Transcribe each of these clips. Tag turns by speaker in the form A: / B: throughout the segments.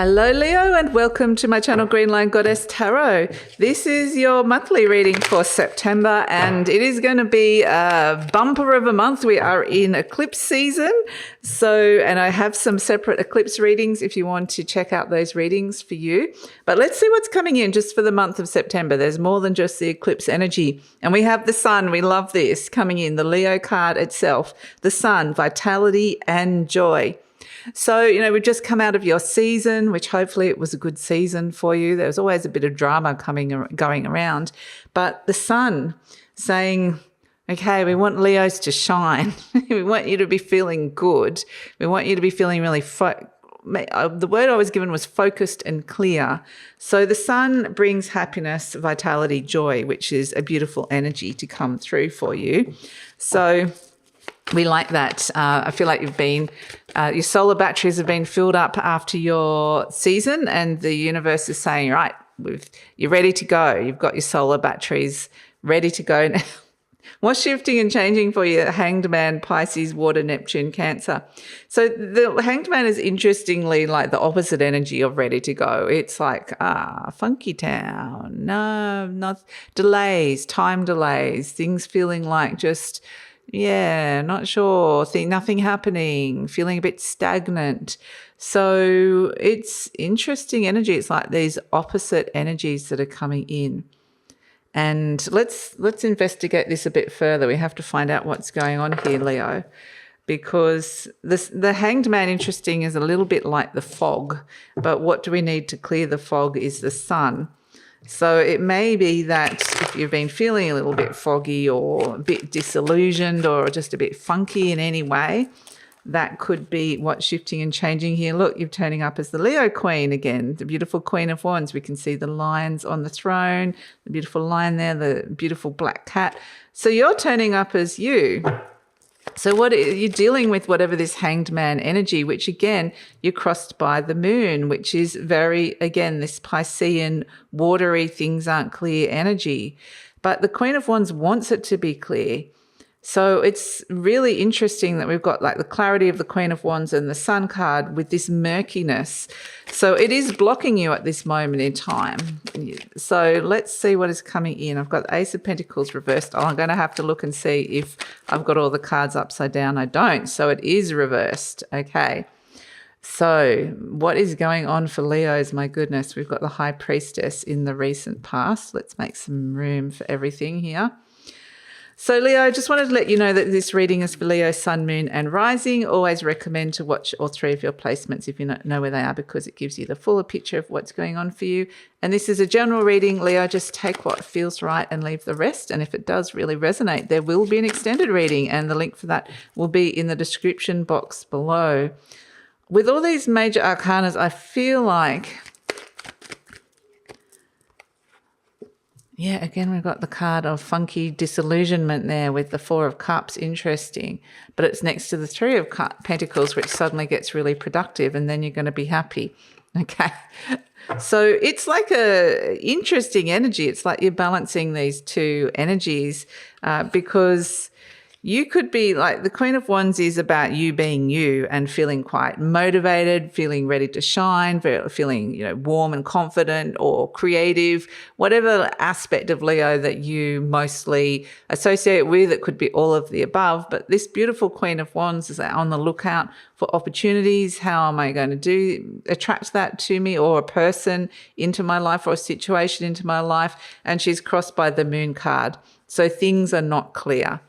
A: Hello Leo and welcome to my channel GreenLion Goddess Tarot. This is your monthly reading for September and it is going to be a bumper of a month. We are in eclipse season, and I have some separate eclipse readings if you want to check out those readings for you. But let's see what's coming in just for the month of September. There's more than just the eclipse energy. And we have the sun, we love this, coming in, the Leo card itself. The sun, vitality and joy. So, we've just come out of your season, which hopefully it was a good season for you. There was always a bit of drama going around. But the sun saying, okay, we want Leos to shine. We want you to be feeling good. We want you to be feeling really the word I was given was focused and clear. So the sun brings happiness, vitality, joy, which is a beautiful energy to come through for you. So we like that. I feel like your solar batteries have been filled up after your season and the universe is saying, right, you're ready to go. You've got your solar batteries ready to go now. What's shifting and changing for you? Hanged Man, Pisces, Water, Neptune, Cancer. So the Hanged Man is interestingly like the opposite energy of ready to go. It's like, funky town. No, not delays, time delays, things feeling like just, not sure, nothing happening, feeling a bit stagnant. So it's interesting energy. It's like these opposite energies that are coming in. And let's investigate this a bit further. We have to find out what's going on here, Leo, because the Hanged Man, interesting, is a little bit like the fog. But what do we need to clear the fog is the sun. So it may be that if you've been feeling a little bit foggy or a bit disillusioned or just a bit funky in any way, that could be what's shifting and changing here. Look, you're turning up as the Leo Queen again, the beautiful Queen of Wands. We can see the lions on the throne, the beautiful lion there, the beautiful black cat. So you're turning up as you. So what you're dealing with, whatever this Hanged Man energy, which again, you're crossed by the moon, which is very, again, this Piscean, watery, things aren't clear energy. But the Queen of Wands wants it to be clear. So it's really interesting that we've got like the clarity of the Queen of Wands and the Sun card with this murkiness. So it is blocking you at this moment in time. So let's see what is coming in. I've got the Ace of Pentacles reversed. I'm going to have to look and see if I've got all the cards upside down. I don't. So it is reversed. Okay. So what is going on for Leos? My goodness, we've got the High Priestess in the recent past. Let's make some room for everything here. So Leo, I just wanted to let you know that this reading is for Leo, Sun, Moon and Rising. Always recommend to watch all three of your placements if you know where they are, because it gives you the fuller picture of what's going on for you. And this is a general reading, Leo. Just take what feels right and leave the rest. And if it does really resonate, there will be an extended reading and the link for that will be in the description box below. With all these major arcanas, I feel like, again, we've got the card of funky disillusionment there with the Four of Cups. Interesting. But it's next to the Three of Pentacles, which suddenly gets really productive and then you're going to be happy. Okay. So it's like a interesting energy. It's like you're balancing these two energies because you could be like the Queen of Wands is about you being you and feeling quite motivated, feeling ready to shine, feeling, warm and confident or creative, whatever aspect of Leo that you mostly associate with. It could be all of the above, but this beautiful Queen of Wands is on the lookout for opportunities. How am I going to attract that to me or a person into my life or a situation into my life? And she's crossed by the Moon card. So things are not clear.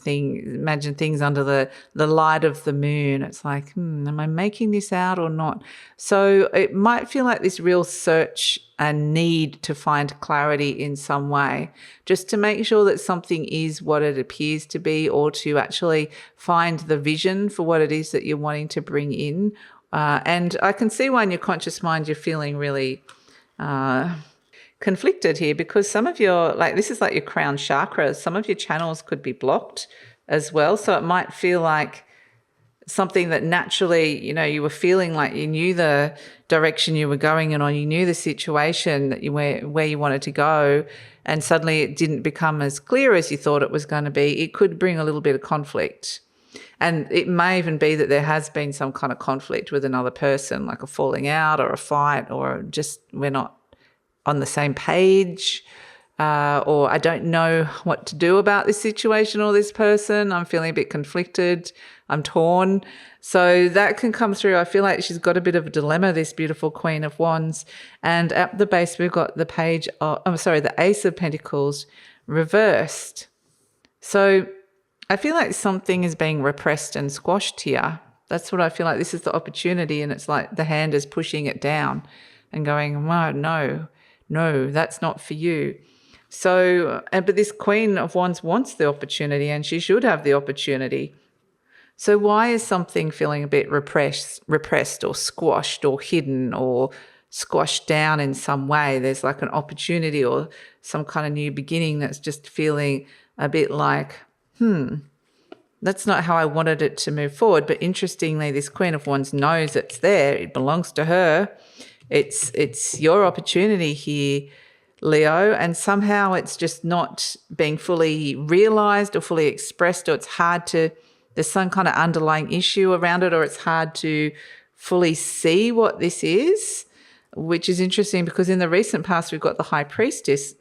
A: Imagine things under the light of the moon. It's like, am I making this out or not? So it might feel like this real search and need to find clarity in some way, just to make sure that something is what it appears to be, or to actually find the vision for what it is that you're wanting to bring in. And I can see why in your conscious mind you're feeling really conflicted here, because some of your, this is like your crown chakra, some of your channels could be blocked as well. So it might feel like something that naturally, you were feeling like you knew the direction you were going in, or you knew the situation that where you wanted to go, and suddenly it didn't become as clear as you thought it was going to be. It could bring a little bit of conflict. And it may even be that there has been some kind of conflict with another person, like a falling out or a fight, or just we're not on the same page, or I don't know what to do about this situation or this person. I'm feeling a bit conflicted. I'm torn. So that can come through. I feel like she's got a bit of a dilemma, this beautiful Queen of Wands. And at the base, we've got the the Ace of Pentacles reversed. So I feel like something is being repressed and squashed here. That's what I feel like. This is the opportunity, and it's like the hand is pushing it down and going, wow, no, that's not for you. So, but this Queen of Wands wants the opportunity, and she should have the opportunity. So why is something feeling a bit repressed or squashed or hidden or squashed down in some way? There's like an opportunity or some kind of new beginning that's just feeling a bit like, that's not how I wanted it to move forward. But interestingly, this Queen of Wands knows it's there. It belongs to her. It's your opportunity here, Leo, and somehow it's just not being fully realized or fully expressed, or it's hard to, there's some kind of underlying issue around it, or it's hard to fully see what this is, which is interesting because in the recent past we've got the High Priestess,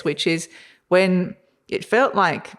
A: which is when it felt like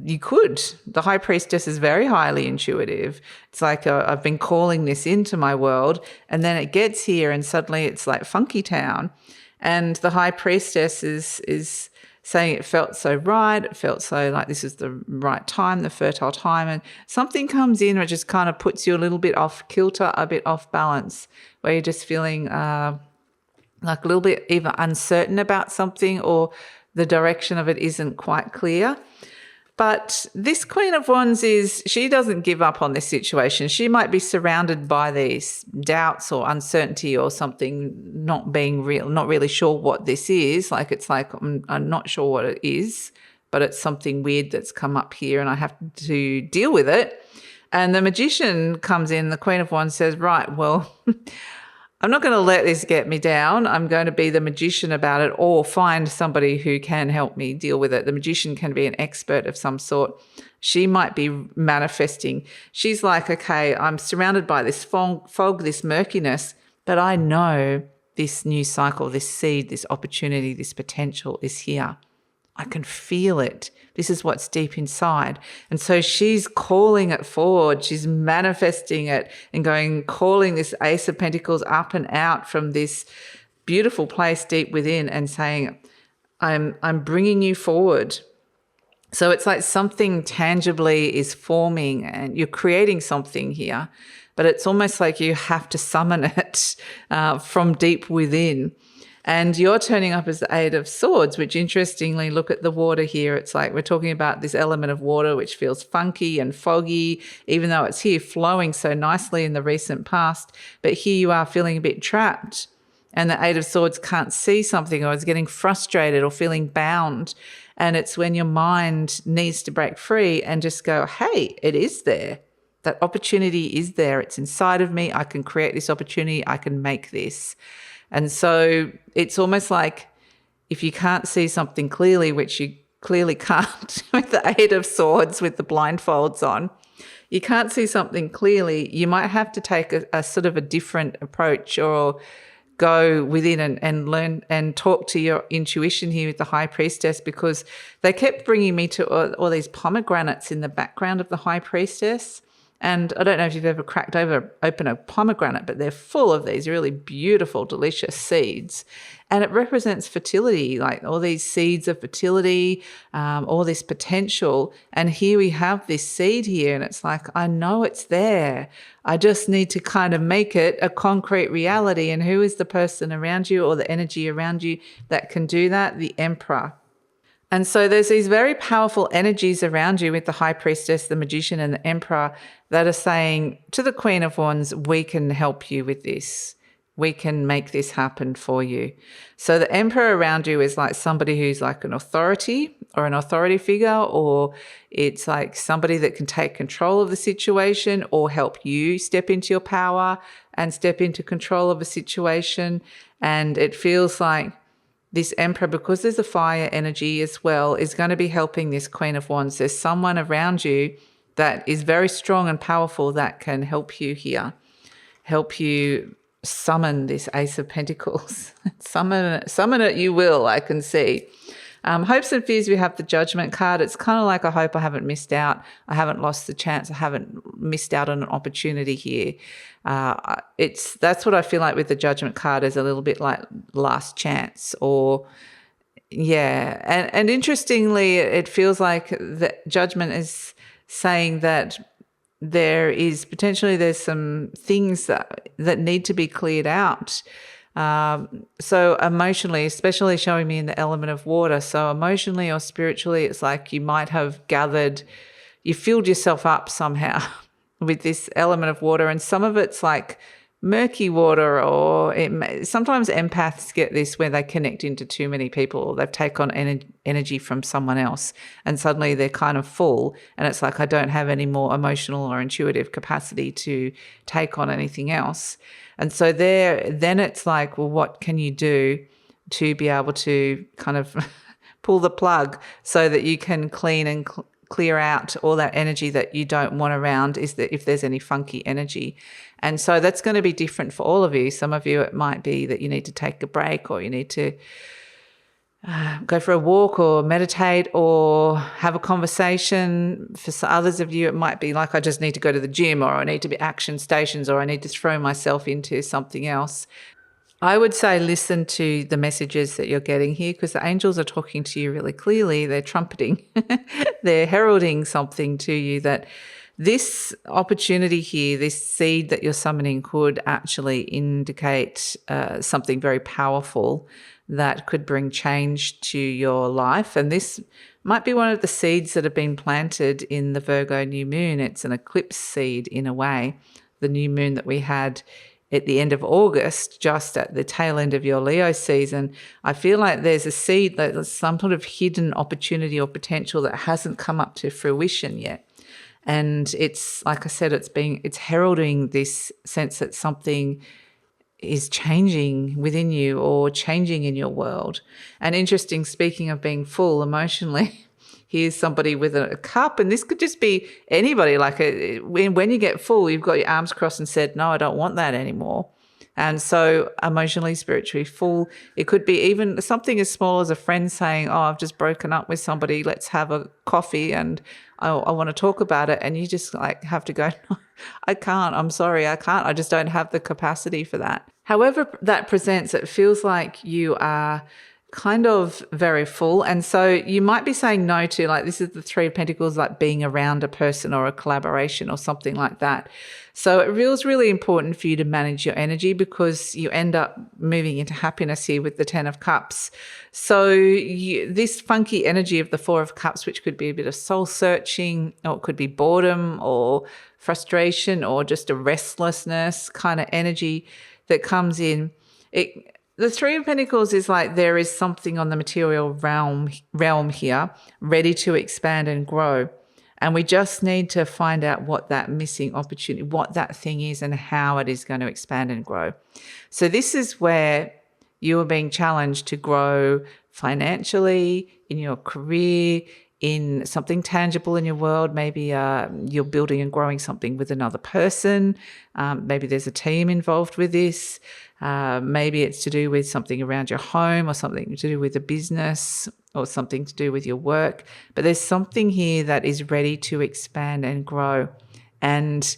A: you could. The High Priestess is very highly intuitive. It's like I've been calling this into my world, and then it gets here and suddenly it's like funky town. And the High Priestess is saying it felt so right. It felt so like this is the right time, the fertile time. And something comes in which just kind of puts you a little bit off kilter, a bit off balance, where you're just feeling like a little bit either uncertain about something or the direction of it isn't quite clear. But this Queen of Wands she doesn't give up on this situation. She might be surrounded by these doubts or uncertainty or something, not being real, not really sure what this is. Like it's like, I'm not sure what it is, but it's something weird that's come up here and I have to deal with it. And the Magician comes in, the Queen of Wands says, right, well, I'm not going to let this get me down. I'm going to be the magician about it or find somebody who can help me deal with it. The magician can be an expert of some sort. She might be manifesting. She's like, okay, I'm surrounded by this fog, this murkiness, but I know this new cycle, this seed, this opportunity, this potential is here. I can feel it. This is what's deep inside. And so she's calling it forward. She's manifesting it and calling this Ace of Pentacles up and out from this beautiful place deep within and saying, I'm bringing you forward. So it's like something tangibly is forming and you're creating something here, but it's almost like you have to summon it from deep within. And you're turning up as the Eight of Swords, which interestingly, look at the water here. It's like we're talking about this element of water which feels funky and foggy, even though it's here flowing so nicely in the recent past. But here you are feeling a bit trapped, and the Eight of Swords can't see something or is getting frustrated or feeling bound. And it's when your mind needs to break free and just go, hey, it is there. That opportunity is there. It's inside of me. I can create this opportunity. I can make this. And so it's almost like if you can't see something clearly, which you clearly can't with the Eight of Swords with the blindfolds on, you can't see something clearly, you might have to take a sort of a different approach or go within and learn and talk to your intuition here with the High Priestess, because they kept bringing me to all these pomegranates in the background of the High Priestess. And I don't know if you've ever cracked open a pomegranate, but they're full of these really beautiful, delicious seeds. And it represents fertility, like all these seeds of fertility, all this potential. And here we have this seed here, and it's like, I know it's there. I just need to kind of make it a concrete reality. And who is the person around you or the energy around you that can do that? The Emperor. And so there's these very powerful energies around you with the High Priestess, the Magician, and the Emperor that are saying to the Queen of Wands, we can help you with this. We can make this happen for you. So the Emperor around you is like somebody who's like an authority or an authority figure, or it's like somebody that can take control of the situation or help you step into your power and step into control of a situation. And it feels like this Emperor, because there's a fire energy as well, is going to be helping this Queen of Wands. There's someone around you that is very strong and powerful that can help you here, help you summon this Ace of Pentacles. Summon it you will, I can see. Hopes and fears, we have the Judgment card. It's kind of like, I hope I haven't missed out. I haven't lost the chance. I haven't missed out on an opportunity here. That's what I feel like with the Judgment card, is a little bit like last chance, or yeah. And interestingly, it feels like the Judgment is saying that there's some things that need to be cleared out. So emotionally, especially showing me in the element of water. So emotionally or spiritually, it's like you might have you filled yourself up somehow with this element of water. And some of it's like murky water, or sometimes empaths get this where they connect into too many people, or they've taken on energy from someone else, and suddenly they're kind of full. And it's like, I don't have any more emotional or intuitive capacity to take on anything else. And so then it's like, well, what can you do to be able to kind of pull the plug so that you can clean and clear out all that energy that you don't want around, is that if there's any funky energy. And so that's going to be different for all of you. Some of you, it might be that you need to take a break, or you need to go for a walk, or meditate, or have a conversation. For others of you, it might be like, I just need to go to the gym, or I need to be action stations, or I need to throw myself into something else. I would say listen to the messages that you're getting here, because the angels are talking to you really clearly. They're trumpeting. They're heralding something to you, that this opportunity here, this seed that you're summoning, could actually indicate something very powerful that could bring change to your life. And this might be one of the seeds that have been planted in the Virgo new moon. It's an eclipse seed in a way. The new moon that we had at the end of August, just at the tail end of your Leo season, I feel like there's a seed, that there's some sort of hidden opportunity or potential that hasn't come up to fruition yet. And it's, like I said, it's heralding this sense that something is changing within you, or changing in your world. And interesting, speaking of being full emotionally, here's somebody with a cup, and this could just be anybody. Like when you get full, you've got your arms crossed and said, no, I don't want that anymore. And so emotionally, spiritually full, it could be even something as small as a friend saying, oh, I've just broken up with somebody, let's have a coffee and I want to talk about it. And you just like have to go, no, I can't, I'm sorry, I can't, I just don't have the capacity for that. However that presents, it feels like you are kind of very full. And so you might be saying no to, like, this is the Three of Pentacles, like being around a person or a collaboration or something like that. So it feels really important for you to manage your energy, because you end up moving into happiness here with the Ten of Cups. So this funky energy of the Four of Cups, which could be a bit of soul searching, or it could be boredom or frustration or just a restlessness kind of energy that comes in. The Three of Pentacles is like there is something on the material realm here ready to expand and grow. And we just need to find out what that missing opportunity, what that thing is, and how it is going to expand and grow. So this is where you are being challenged to grow financially, in your career, in something tangible in your world. Maybe you're building and growing something with another person. Maybe there's a team involved with this. Maybe it's to do with something around your home, or something to do with a business, or something to do with your work. But there's something here that is ready to expand and grow. And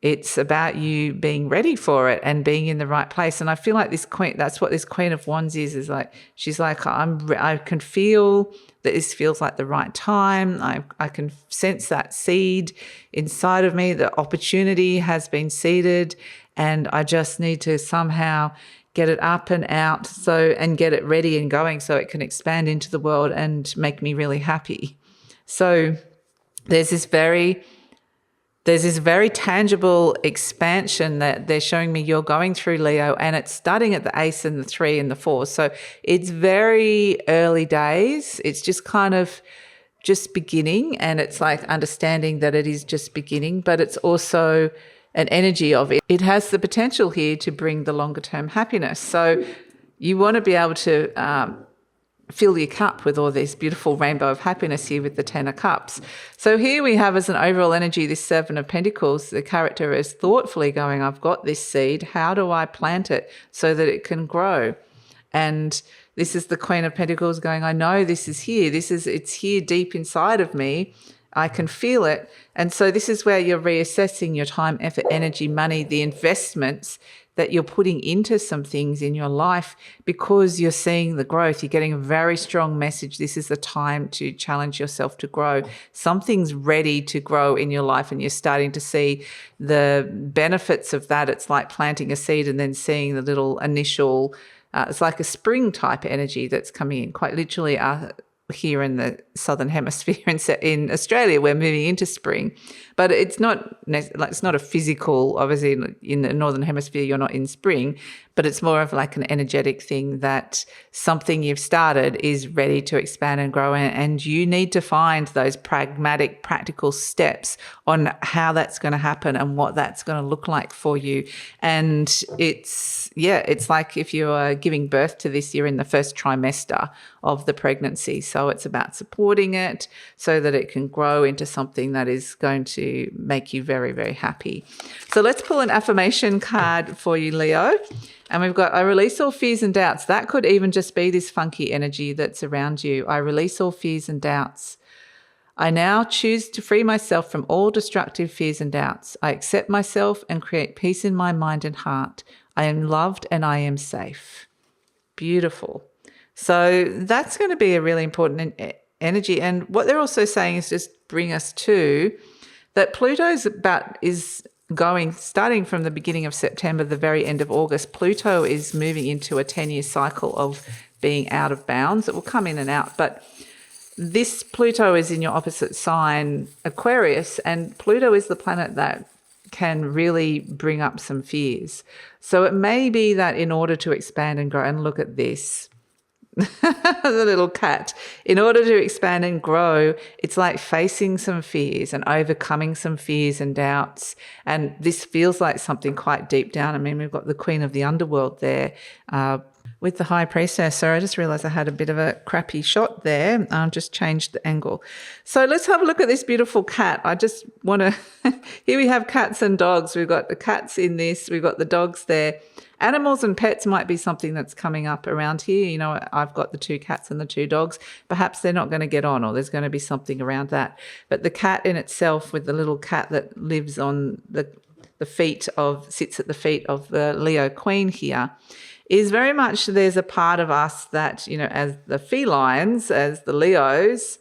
A: it's about you being ready for it and being in the right place. And I feel like this queen, that's what this Queen of Wands is like, she's like, I can feel that this feels like the right time. I can sense that seed inside of me. The opportunity has been seeded, and I just need to somehow get it up and out, and get it ready and going so it can expand into the world and make me really happy. So there's this very tangible expansion that they're showing me you're going through, Leo, and it's starting at the Ace and the 3 and the 4. So it's very early days. It's just kind of just beginning, and it's like understanding that it is just beginning, but it's also an energy of it. It has the potential here to bring the longer term happiness. So you want to be able to fill your cup with all this beautiful rainbow of happiness here with the 10 of Cups. So here we have as an overall energy this 7 of Pentacles. The character is thoughtfully going, I've got this seed. How do I plant it so that it can grow? And this is the Queen of Pentacles going, I know this is here. It's here deep inside of me. I can feel it. And so this is where you're reassessing your time, effort, energy, money, the investments that you're putting into some things in your life because you're seeing the growth. You're getting a very strong message. This is the time to challenge yourself to grow. Something's ready to grow in your life and you're starting to see the benefits of that. It's like planting a seed and then seeing the little initial, it's like a spring type energy that's coming in. Quite literally, here in the southern hemisphere in Australia, we're moving into spring, but it's not a physical. Obviously, in the northern hemisphere, you're not in spring, but it's more of like an energetic thing that something you've started is ready to expand and grow, and you need to find those pragmatic, practical steps on how that's going to happen and what that's going to look like for you. And it's like if you are giving birth to this, you're in the first trimester of the pregnancy. So it's about supporting it so that it can grow into something that is going to make you very, very happy. So let's pull an affirmation card for you, Leo. And we've got, I release all fears and doubts. That could even just be this funky energy that's around you. I release all fears and doubts. I now choose to free myself from all destructive fears and doubts. I accept myself and create peace in my mind and heart. I am loved and I am safe. Beautiful. So that's going to be a really important energy. And what they're also saying is just bring us to that Pluto's starting from the beginning of September, the very end of August. Pluto is moving into a 10-year cycle of being out of bounds. It will come in and out, but this Pluto is in your opposite sign, Aquarius, and Pluto is the planet that can really bring up some fears. So it may be that in order to expand and grow, and look at this, the little cat, in order to expand and grow, it's like facing some fears and overcoming some fears and doubts. And this feels like something quite deep down. I mean, we've got the Queen of the Underworld there with the High Priestess. So I just realized I had a bit of a crappy shot there. Just changed the angle. So let's have a look at this beautiful cat. I just want to, here we have cats and dogs. We've got the cats in this. We've got the dogs there. Animals and pets might be something that's coming up around here. You know, I've got the 2 cats and the 2 dogs. Perhaps they're not going to get on, or there's going to be something around that. But the cat in itself, with the little cat that lives on sits at the feet of the Leo Queen here, is very much, there's a part of us that, you know, as the felines, as the Leos,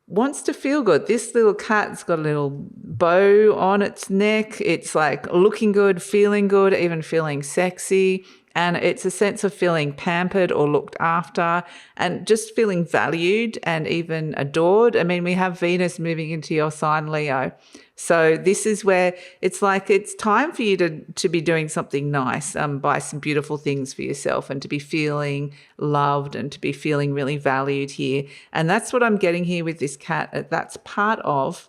A: wants to feel good. This little cat's got a little bow on its neck. It's like looking good, feeling good, even feeling sexy. And it's a sense of feeling pampered or looked after and just feeling valued and even adored. I mean, we have Venus moving into your sign, Leo. So this is where it's like it's time for you to be doing something nice, buy some beautiful things for yourself and to be feeling loved and to be feeling really valued here. And that's what I'm getting here with this cat. That's part of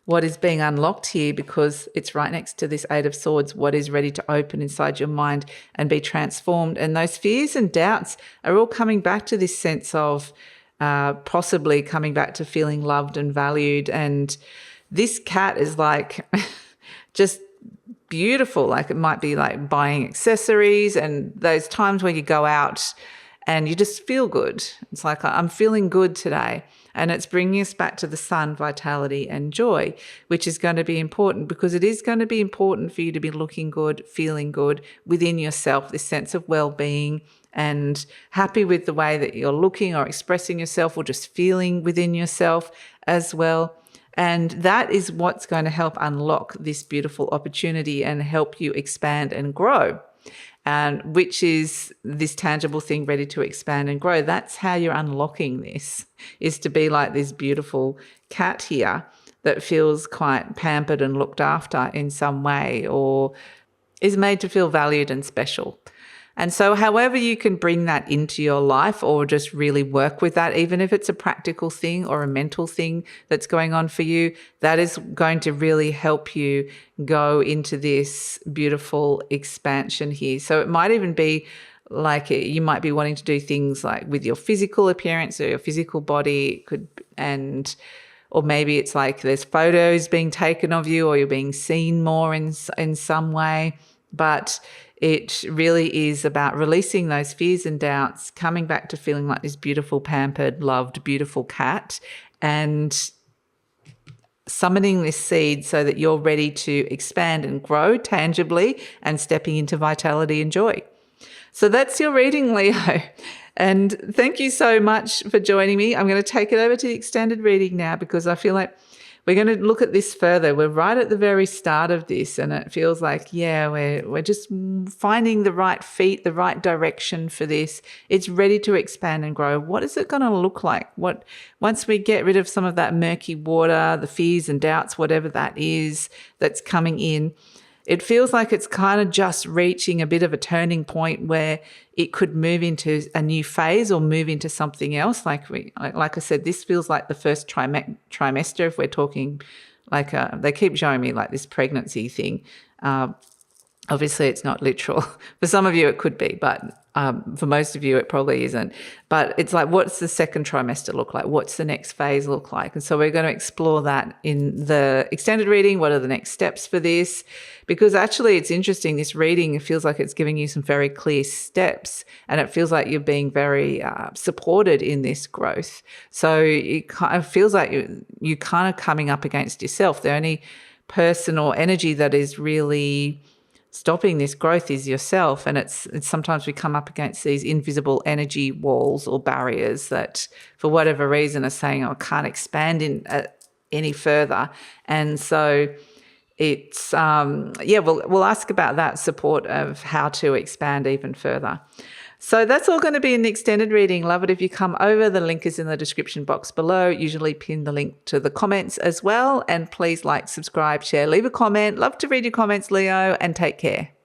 A: what is being unlocked here, because it's right next to this 8 of Swords, what is ready to open inside your mind and be transformed. And those fears and doubts are all coming back to this sense of possibly coming back to feeling loved and valued. And this cat is like just beautiful. Like it might be like buying accessories and those times when you go out and you just feel good. It's like, I'm feeling good today. And it's bringing us back to the sun, vitality and joy, which is going to be important, because it is going to be important for you to be looking good, feeling good within yourself, this sense of well-being and happy with the way that you're looking or expressing yourself or just feeling within yourself as well. And that is what's going to help unlock this beautiful opportunity and help you expand and grow. And which is this tangible thing ready to expand and grow. That's how you're unlocking this, is to be like this beautiful cat here that feels quite pampered and looked after in some way, or is made to feel valued and special. And so however you can bring that into your life or just really work with that, even if it's a practical thing or a mental thing that's going on for you, that is going to really help you go into this beautiful expansion here. So it might even be like you might be wanting to do things like with your physical appearance or your physical body, or maybe it's like there's photos being taken of you or you're being seen more in some way. But it really is about releasing those fears and doubts, coming back to feeling like this beautiful, pampered, loved, beautiful cat, and summoning this seed so that you're ready to expand and grow tangibly and stepping into vitality and joy. So that's your reading, Leo. And thank you so much for joining me. I'm going to take it over to the extended reading now because I feel like we're going to look at this further. We're right at the very start of this, and it feels like, we're just finding the right feet, the right direction for this. It's ready to expand and grow. What is it going to look like? Once we get rid of some of that murky water, the fears and doubts, whatever that is that's coming in, it feels like it's kind of just reaching a bit of a turning point where it could move into a new phase or move into something else. Like I said, this feels like the first trimester. If we're talking like they keep showing me like this pregnancy thing. Obviously, it's not literal. For some of you, it could be, but for most of you, it probably isn't. But it's like, what's the second trimester look like? What's the next phase look like? And so we're going to explore that in the extended reading. What are the next steps for this? Because actually, it's interesting. This reading feels like it's giving you some very clear steps, and it feels like you're being very supported in this growth. So it kind of feels like you're kind of coming up against yourself. The only person or energy that is really stopping this growth is yourself, and it's sometimes we come up against these invisible energy walls or barriers that for whatever reason are saying, I can't expand any further. And so it's we'll ask about that support of how to expand even further. So that's all going to be in the extended reading. Love it if you come over. The link is in the description box below. Usually pin the link to the comments as well. And please like, subscribe, share, leave a comment. Love to read your comments, Leo, and take care.